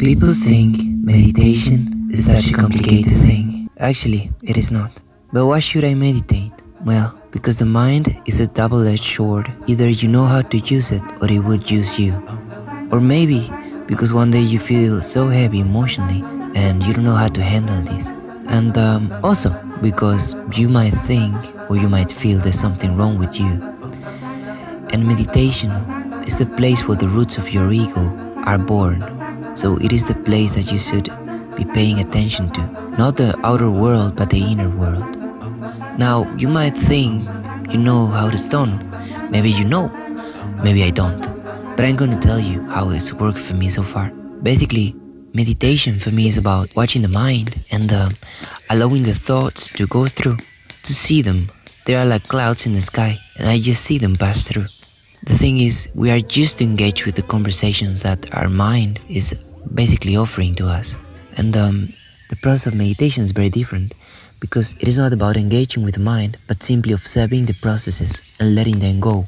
People think meditation is such a complicated thing. Actually, it is not. But why should I meditate? Well, because the mind is a double-edged sword. Either you know how to use it or it would use you. Or maybe because one day you feel so heavy emotionally and you don't know how to handle this. And also because you might think or you might feel there's something wrong with you. And meditation is the place where the roots of your ego are born. So it is the place that you should be paying attention to. Not the outer world, but the inner world. Now, you might think you know how it's done. Maybe you know, maybe I don't. But I'm going to tell you how it's worked for me so far. Basically, meditation for me is about watching the mind and allowing the thoughts to go through, to see them. They are like clouds in the sky, and I just see them pass through. The thing is, we are just to engage with the conversations that our mind is basically offering to us. And the process of meditation is very different because it is not about engaging with the mind, but simply observing the processes and letting them go.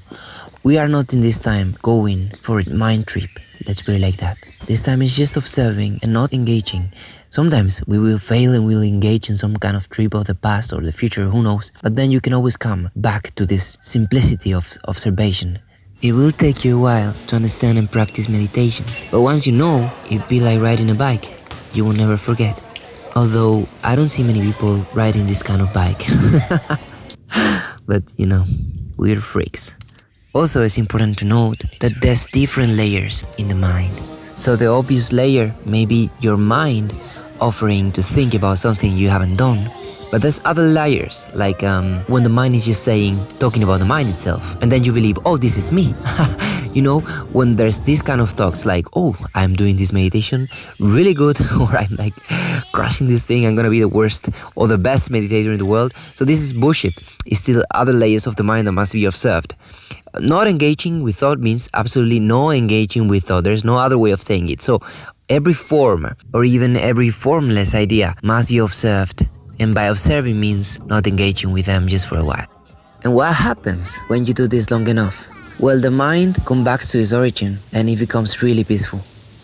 We are not in this time going for a mind trip, let's put it like that. This time is just observing and not engaging. Sometimes we will fail and we'll engage in some kind of trip of the past or the future, who knows. But then you can always come back to this simplicity of observation. It will take you a while to understand and practice meditation, but once you know, it'd be like riding a bike. You will never forget. Although I don't see many people riding this kind of bike. But we're freaks. Also, it's important to note that there's different layers in the mind. So the obvious layer may be your mind offering to think about something you haven't done. But there's other layers, like when the mind is just talking about the mind itself, and then you believe, oh, this is me. When there's this kind of thoughts like, oh, I'm doing this meditation really good, or I'm like crushing this thing, I'm gonna be the worst or the best meditator in the world. So this is bullshit. It's still other layers of the mind that must be observed. Not engaging with thought means absolutely no engaging with thought. There's no other way of saying it. So every form or even every formless idea must be observed. And by observing means not engaging with them just for a while. And what happens when you do this long enough? Well, the mind comes back to its origin and it becomes really peaceful.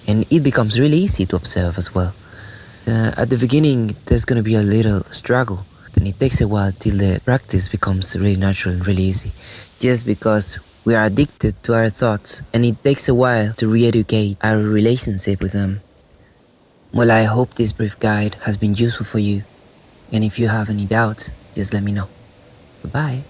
And it becomes really easy to observe as well. At the beginning, there's going to be a little struggle. Then it takes a while till the practice becomes really natural and really easy. Just because we are addicted to our thoughts and it takes a while to re-educate our relationship with them. Well, I hope this brief guide has been useful for you. And if you have any doubts, just let me know. Bye-bye.